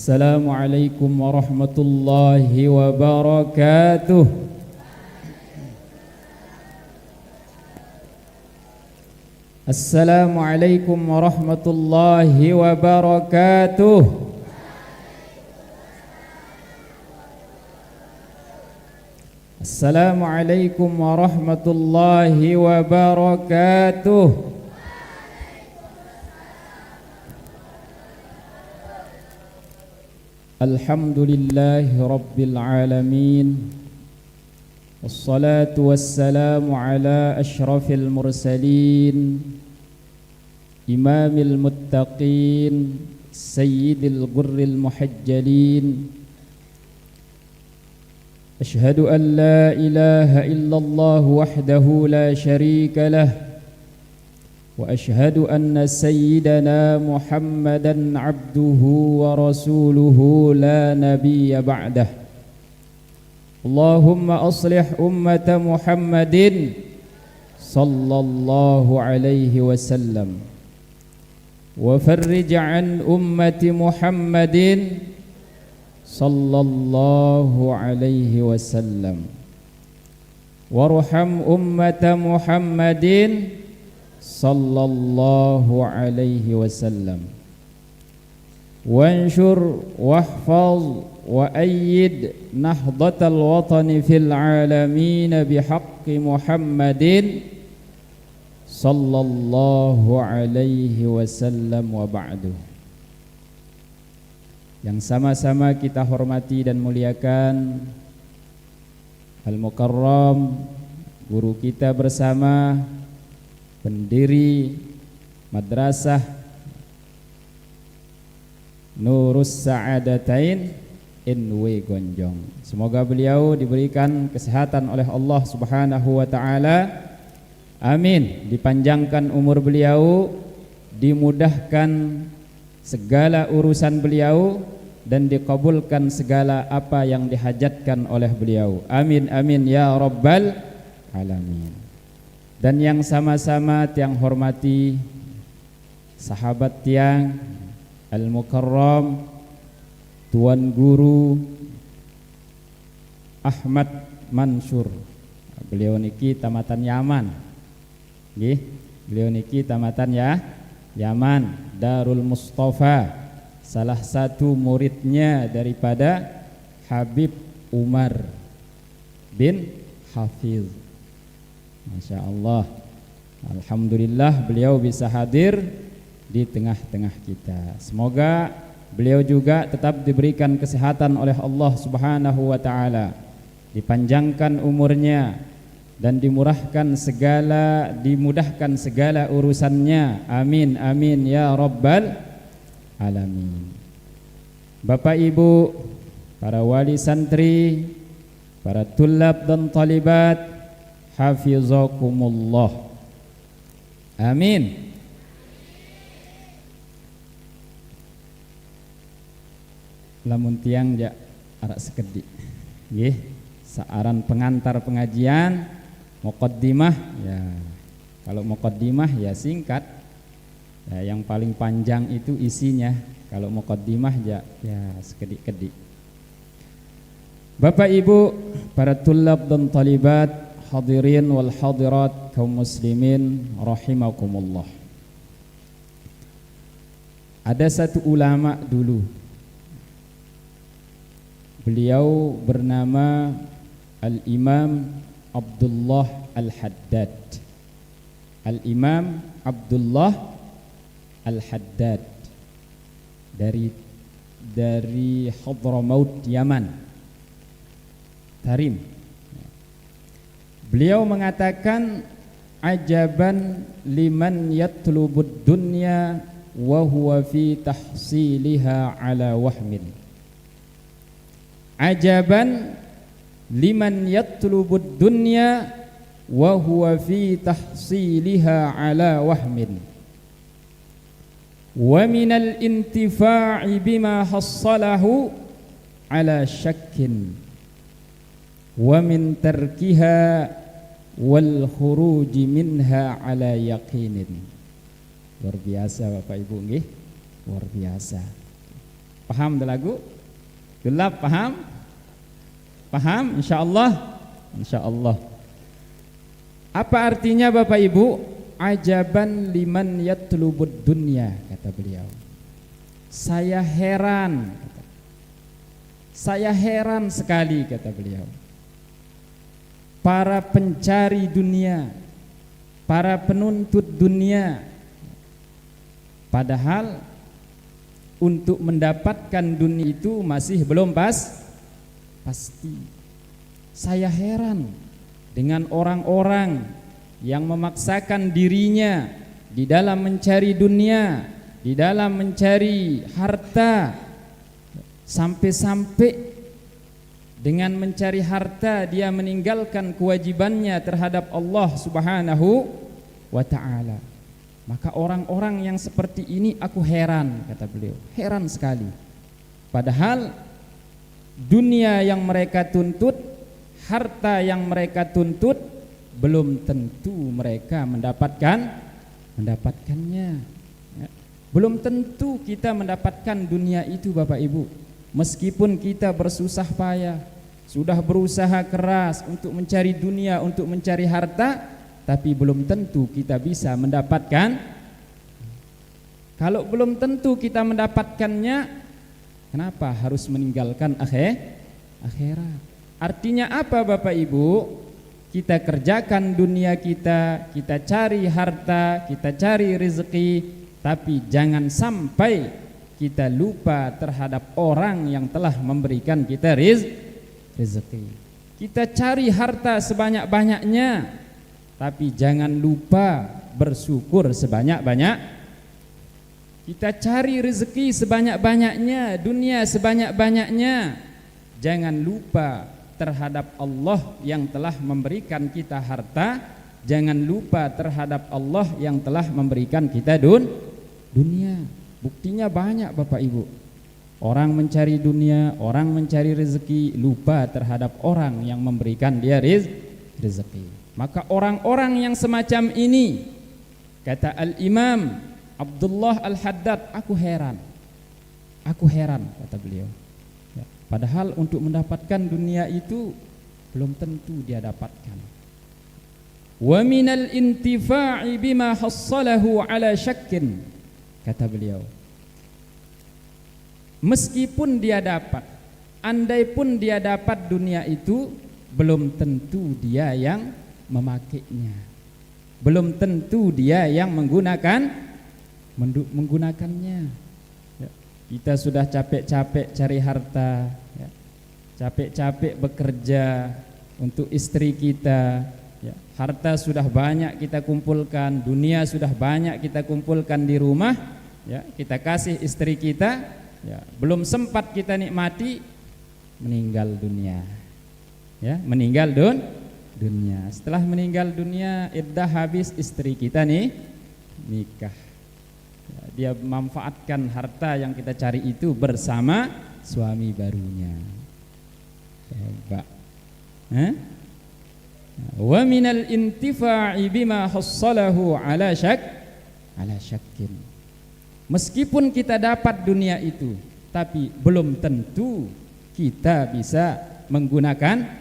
Assalamualaikum warahmatullahi wabarakatuh. Assalamualaikum warahmatullahi wabarakatuh. Assalamualaikum warahmatullahi wabarakatuh. Alhamdulillahi rabbil alamin. Wassalatu wassalamu ala ashrafil mursalin, imamil muttaqin, sayyidil ghurril muhajjalin. Ashhadu an la ilaha illallah wahdahu la sharika lah, wa ashhadu anna sayyidana Muhammadan abduhu wa rasuluhu la nabiyya ba'dah. Allahumma aslih ummata Muhammadin sallallahu alaihi wasallam wa farrij an ummati Muhammadin sallallahu alaihi wasallam warham ummata Muhammadin sallallahu alaihi wasallam wanshur wahfaz wa ayyid nahdatal watani fil alamin bihaqqi Muhammadin sallallahu alaihi wasallam wa ba'du. Yang sama-sama kita hormati dan muliakan Al-Mukarram, guru kita bersama, pendiri Madrasah Nurus Sa'adatain NW Gonjong. Semoga beliau diberikan kesehatan oleh Allah Subhanahu wa taala. Amin. Dipanjangkan umur beliau, dimudahkan segala urusan beliau dan dikabulkan segala apa yang dihajatkan oleh beliau. Amin amin ya rabbal alamin. Dan yang sama-sama tiang hormati sahabat tiang Al-Mukarram, Tuan Guru Ahmad Mansur. Beliau niki tamatan Yaman. Nggih, beliau niki tamatan ya Yaman, Darul Mustafa, salah satu muridnya daripada Habib Umar bin Hafiz. Masya Allah. Alhamdulillah beliau bisa hadir di tengah-tengah kita. Semoga beliau juga tetap diberikan kesehatan oleh Allah Subhanahu wa taala, dipanjangkan umurnya dan dimudahkan segala urusannya. Amin amin ya rabbal alamin. Bapak Ibu, para wali santri, para tulab dan talibat, hafizakumullah. Amin. Lamun tiang ja arak sekedhi nggih, saaran pengantar pengajian, muqaddimah ya. Kalau muqaddimah ya singkat ya, yang paling panjang itu isinya. Kalau muqaddimah ya sekedhi-kedhi. Bapak Ibu, para tulab dan talibat, hadirin wal hadirat, kaum muslimin rahimakumullah. Ada satu ulama dulu, beliau bernama Al-Imam Abdullah Al-Haddad. Al-Imam Abdullah Al-Haddad dari Hadramaut Yaman, Tarim. Beliau mengatakan, ajaban liman yatlubud dunya wa huwa fi tahsiliha ala wahmin. Ajaban liman yatlubud dunya wa huwa fi tahsiliha ala wahmin wa minal intifa'i bima hassalahu ala syakkin wa min tarkiha wal khuruji minha ala yaqinin. Luar biasa Bapak Ibu nggih, luar biasa. Paham lagu? Tulab paham? Paham? Insyaallah. Insyaallah. Apa artinya Bapak Ibu? Ajaban liman yatlubud dunya, kata beliau. Saya heran. Saya heran sekali, kata beliau. Para pencari dunia, para penuntut dunia, padahal untuk mendapatkan dunia itu masih belum pasti. Saya heran dengan orang-orang yang memaksakan dirinya di dalam mencari dunia, di dalam mencari harta, sampai-sampai dengan mencari harta dia meninggalkan kewajibannya terhadap Allah Subhanahu wa ta'ala. Maka orang-orang yang seperti ini aku heran, kata beliau, heran sekali. Padahal dunia yang mereka tuntut, harta yang mereka tuntut, belum tentu mereka mendapatkannya. Ya. Belum tentu kita mendapatkan dunia itu, Bapak Ibu. Meskipun kita bersusah payah, sudah berusaha keras untuk mencari dunia, untuk mencari harta, tapi belum tentu kita bisa mendapatkan. Kalau belum tentu kita mendapatkannya, kenapa harus meninggalkan akhirat? Artinya apa Bapak Ibu? Kita kerjakan dunia kita cari harta, kita cari rezeki, tapi jangan sampai kita lupa terhadap orang yang telah memberikan kita rezeki. Kita cari harta sebanyak-banyaknya, tapi jangan lupa bersyukur sebanyak-banyak. Kita cari rezeki sebanyak-banyaknya, dunia sebanyak-banyaknya, jangan lupa terhadap Allah yang telah memberikan kita harta, jangan lupa terhadap Allah yang telah memberikan kita dunia. Buktinya banyak Bapak Ibu. Orang mencari dunia, orang mencari rezeki, lupa terhadap orang yang memberikan dia rezeki. Maka orang-orang yang semacam ini, kata Al-Imam Abdullah Al-Haddad, aku heran, kata beliau. Ya, padahal untuk mendapatkan dunia itu belum tentu dia dapatkan. Wa minal intifa'i bima hassalahu ala syakkin, kata beliau. Meskipun dia dapat, andai pun dia dapat dunia itu, belum tentu dia yang memakainya, belum tentu dia yang menggunakannya. Ya, kita sudah capek-capek cari harta, ya, capek-capek bekerja untuk istri kita, ya, harta sudah banyak kita kumpulkan, dunia sudah banyak kita kumpulkan di rumah, ya, kita kasih istri kita, ya, belum sempat kita nikmati, meninggal dunia. Ya, meninggal dunia. Setelah meninggal dunia, iddah habis, istri kita nikah. Ya, dia memanfaatkan harta yang kita cari itu bersama suami barunya. Coba. Wa minal intifa'i bima hassalahu ala syakkin. Meskipun kita dapat dunia itu, tapi belum tentu kita bisa menggunakannya.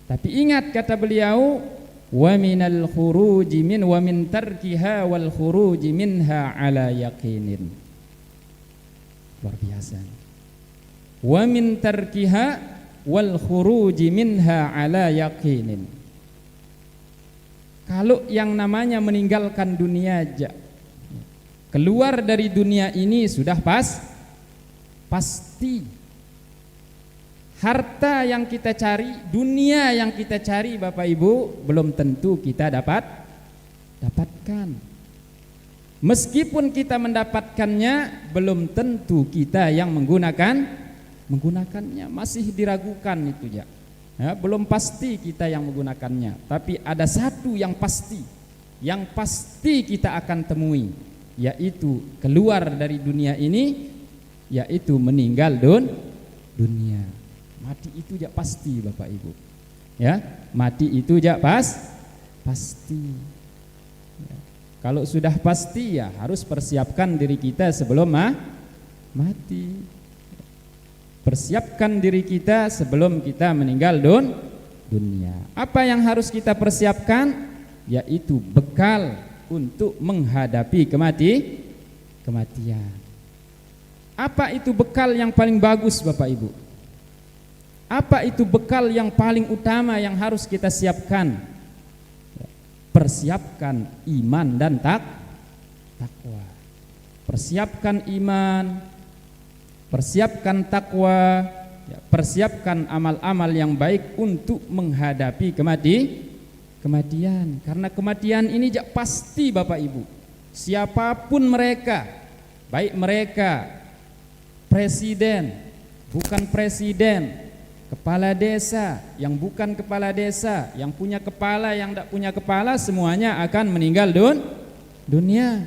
Tapi ingat kata beliau, wa minal khuruji min wa min tarkiha wal khuruji minha ala yaqinin. Luar biasa. Wa min tarkiha wal khuruji minha ala yaqinin. Kalau yang namanya meninggalkan dunia aja, keluar dari dunia ini sudah pasti. Harta yang kita cari, dunia yang kita cari Bapak Ibu, belum tentu kita dapatkan. Meskipun kita mendapatkannya, belum tentu kita yang menggunakannya, masih diragukan itu ya. Ya, belum pasti kita yang menggunakannya. Tapi ada satu yang pasti kita akan temui, yaitu keluar dari dunia ini, yaitu meninggal dunia. Mati itu jak pasti Bapak Ibu. Ya, mati itu jak pasti. Ya. Kalau sudah pasti ya harus persiapkan diri kita sebelum mati. Persiapkan diri kita sebelum kita meninggal dunia. Apa yang harus kita persiapkan? Yaitu bekal untuk menghadapi kematian. Apa itu bekal yang paling bagus Bapak Ibu? Apa itu bekal yang paling utama yang harus kita siapkan? Persiapkan iman dan takwa. Persiapkan iman, persiapkan takwa, persiapkan amal-amal yang baik untuk menghadapi kematian. Karena kematian ini pasti Bapak Ibu. Siapapun mereka, baik mereka presiden, bukan presiden, kepala desa, yang bukan kepala desa, yang punya kepala, yang tidak punya kepala, semuanya akan meninggal dunia.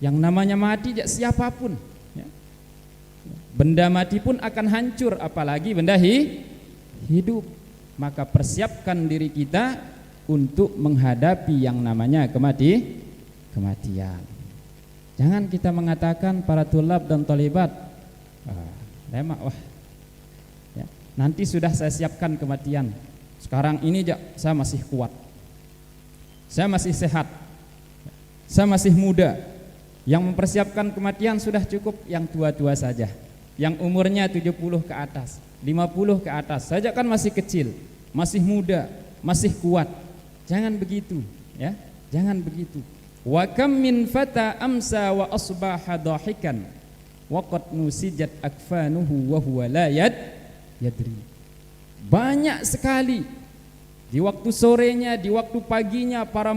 Yang namanya mati siapapun, ya. Benda mati pun akan hancur, apalagi benda hidup. Maka persiapkan diri kita untuk menghadapi yang namanya kematian. Jangan kita mengatakan para tulab dan talibat, nanti sudah saya siapkan kematian. Sekarang ini saya masih kuat, saya masih sehat, saya masih muda. Yang mempersiapkan kematian sudah cukup yang tua-tua saja, yang umurnya 70 ke atas, 50 ke atas saja kan masih kecil, masih muda, masih kuat. Jangan begitu, ya, jangan begitu. Wa kam min fata amsa wa asbaha dahikan wa qad nusijat akfanuhu wa huwa la yadri. Banyak sekali di waktu sorenya, di waktu paginya para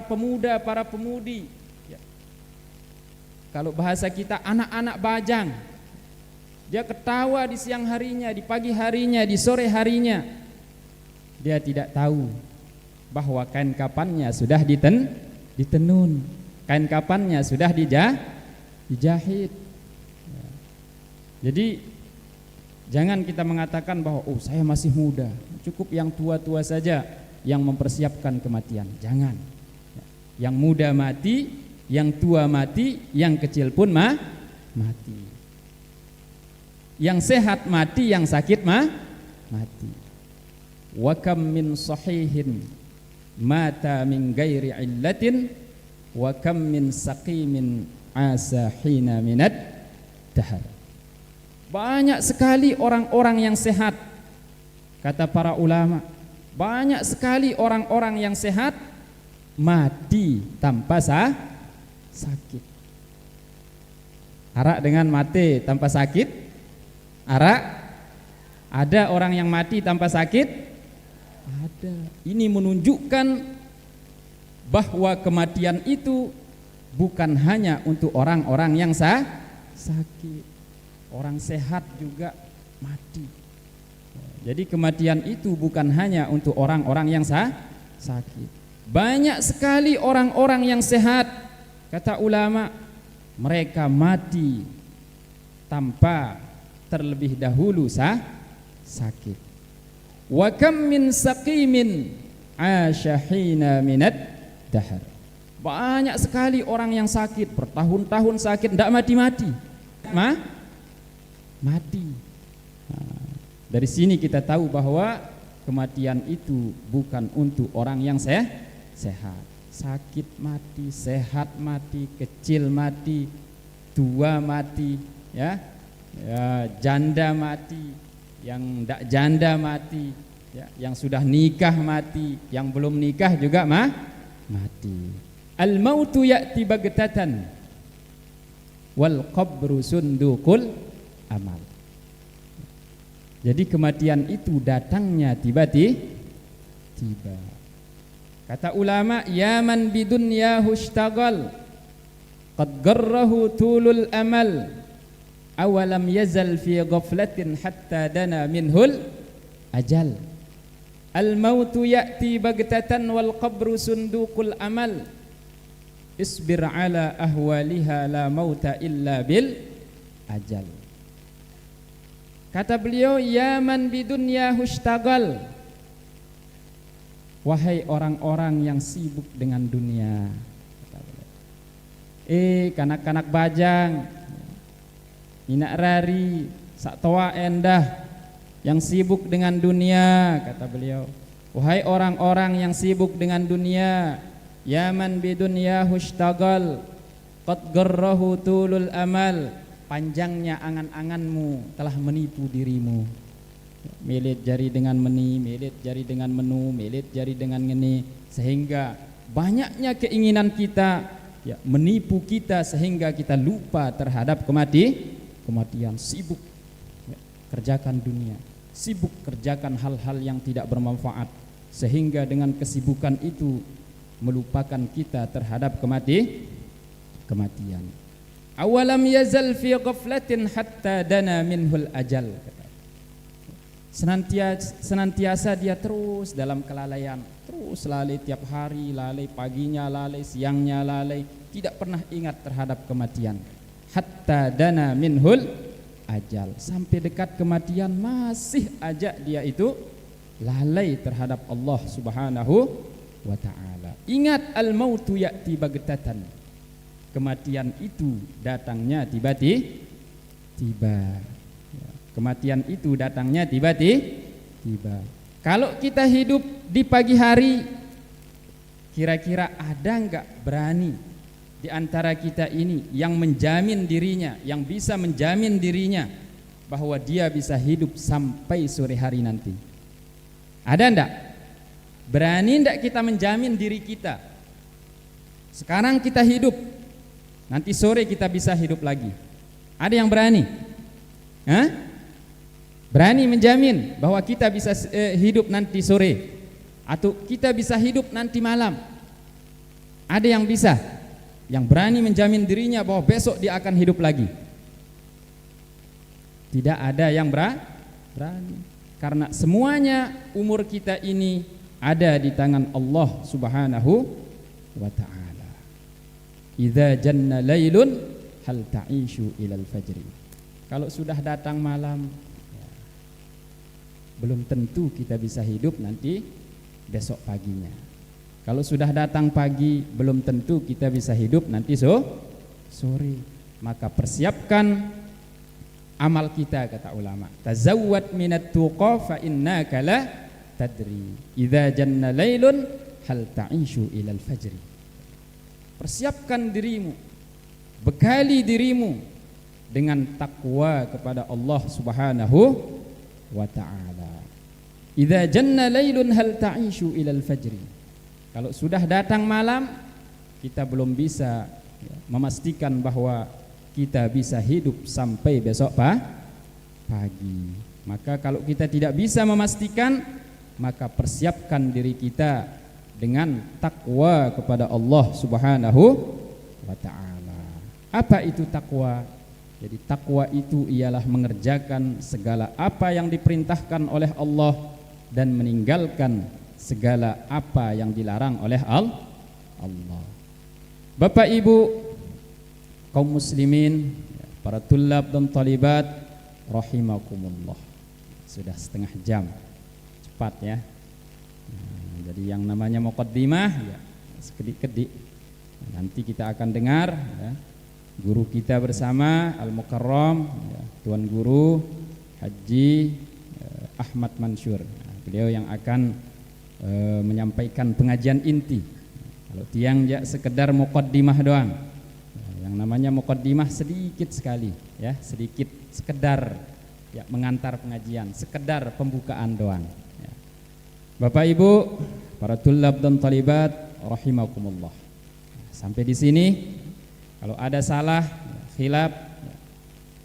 pemuda, para pemudi, ya. Kalau bahasa kita anak-anak bajang, dia ketawa di siang harinya, di pagi harinya, di sore harinya. Dia tidak tahu bahwa kain kapannya sudah ditenun, kain kapannya sudah dijahit. Jadi jangan kita mengatakan bahwa saya masih muda, cukup yang tua-tua saja yang mempersiapkan kematian. Jangan. Yang muda mati, yang tua mati, yang kecil pun mati. Yang sehat mati, yang sakit mati. Wa kam min sahihin mata min ghairi illatin wa kam min saqimin asa hina minad dahar. Banyak sekali orang-orang yang sehat, kata para ulama. Banyak sekali orang-orang yang sehat mati tanpa sakit. Arak dengan mati tanpa sakit? Arak? Ada orang yang mati tanpa sakit? Ada. Ini menunjukkan bahwa kematian itu bukan hanya untuk orang-orang yang sakit. Orang sehat juga mati. Jadi kematian itu bukan hanya untuk orang-orang yang sakit. Banyak sekali orang-orang yang sehat, kata ulama, mereka mati tanpa terlebih dahulu sakit. Wa kam min saqimin asyahina minad dahar. Banyak sekali orang yang sakit, bertahun-tahun sakit, tidak mati-mati. Mati. Dari sini kita tahu bahwa kematian itu bukan untuk orang yang sehat. Sakit mati, sehat mati, kecil mati, tua mati, ya, janda mati, yang tidak janda mati, ya, yang sudah nikah mati, yang belum nikah juga mati. Al-mautu ya'ti baghtatan wal qabru sunduqul amal. Jadi kematian itu datangnya tiba-tiba. Kata ulama, ya man bidunyahu ishtagal qad garrahu tulul amal awalam yazal fi ghaflatin hatta dana minhul ajal. Al mautu ya'ti baghtatan wal qabru sunduqul amal isbir ala ahwaliha la mauta illa bil ajal. Kata beliau, ya man bidunyahu ishtagal, wahai orang-orang yang sibuk dengan dunia. kanak-kanak bajang, inak rari, sak toa endah yang sibuk dengan dunia, kata beliau. Wahai orang-orang yang sibuk dengan dunia, ya man bidunya hushtagal, qad garrahu tulul amal, panjangnya angan-anganmu telah menipu dirimu. Melit jari dengan meni, melit jari dengan menu, melit jari dengan ngeni, sehingga banyaknya keinginan kita ya menipu kita sehingga kita lupa terhadap kematian. Sibuk ya, kerjakan dunia, sibuk kerjakan hal-hal yang tidak bermanfaat, sehingga dengan kesibukan itu melupakan kita terhadap kematian. Awalam yazal fi ghaflatin hatta dana minhul ajal. Senantiasa dia terus dalam kelalaian, terus lalai tiap hari, lalai paginya, lalai siangnya, lalai, tidak pernah ingat terhadap kematian. Hatta dana minhul ajal, sampai dekat kematian masih aja dia itu lalai terhadap Allah Subhanahu wa ta'ala. Ingat, al-mautu ya'ti bagtatan, kematian itu datangnya tiba-tiba. Kematian itu datangnya tiba-tiba. Kalau kita hidup di pagi hari, kira-kira ada enggak berani di antara kita ini yang menjamin dirinya, yang bisa menjamin dirinya bahwa dia bisa hidup sampai sore hari nanti? Ada enggak? Berani enggak kita menjamin diri kita? Sekarang kita hidup, nanti sore kita bisa hidup lagi. Ada yang berani? Hah? Berani menjamin bahwa kita bisa hidup nanti sore, atau kita bisa hidup nanti malam? Ada yang bisa? Yang berani menjamin dirinya bahwa besok dia akan hidup lagi? Tidak ada yang berani. Karena semuanya umur kita ini ada di tangan Allah Subhanahu wa ta'ala. Idza janna lailun hal ta'ishu ilal fajri. Kalau sudah datang malam, belum tentu kita bisa hidup nanti besok paginya. Kalau sudah datang pagi, belum tentu kita bisa hidup nanti sore. Maka persiapkan amal kita, kata ulama. Tazawwad minat tuqa fa innaka la tadri idza janna lailun hal ta'ishu ilal fajri. Persiapkan dirimu, bekali dirimu dengan takwa kepada Allah Subhanahu wa ta'ala. Idza janna lailun hal ta'ishu ilal fajri. Kalau sudah datang malam, kita belum bisa memastikan bahwa kita bisa hidup sampai besok pagi. Maka kalau kita tidak bisa memastikan, maka persiapkan diri kita dengan takwa kepada Allah Subhanahu wa ta'ala. Apa itu takwa? Jadi takwa itu ialah mengerjakan segala apa yang diperintahkan oleh Allah dan meninggalkan segala apa yang dilarang oleh Allah. Bapak Ibu kaum muslimin, para tulab dan talibat rahimakumullah. Sudah setengah jam, cepat ya. Jadi yang namanya muqaddimah ya sekedik-kedik. Nanti kita akan dengar ya, guru kita bersama Al-Mukarram ya, Tuan Guru Haji Ahmad Mansur. Beliau yang akan menyampaikan pengajian inti. Kalau tiang ya sekedar muqaddimah doang. Yang namanya muqaddimah sedikit sekali ya, sedikit sekedar ya mengantar pengajian, sekedar pembukaan doang ya. Bapak Ibu, para tulab dan talibat rahimakumullah. Sampai di sini kalau ada salah, khilaf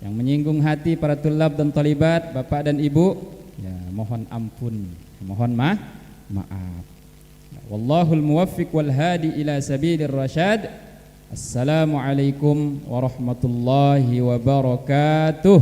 yang menyinggung hati para tulab dan talibat, Bapak dan Ibu, ya mohon ampun, mohon maaf. Wallahul muwaffiq wal hadi ila sabilir rasyad. Assalamualaikum warahmatullahi wabarakatuh.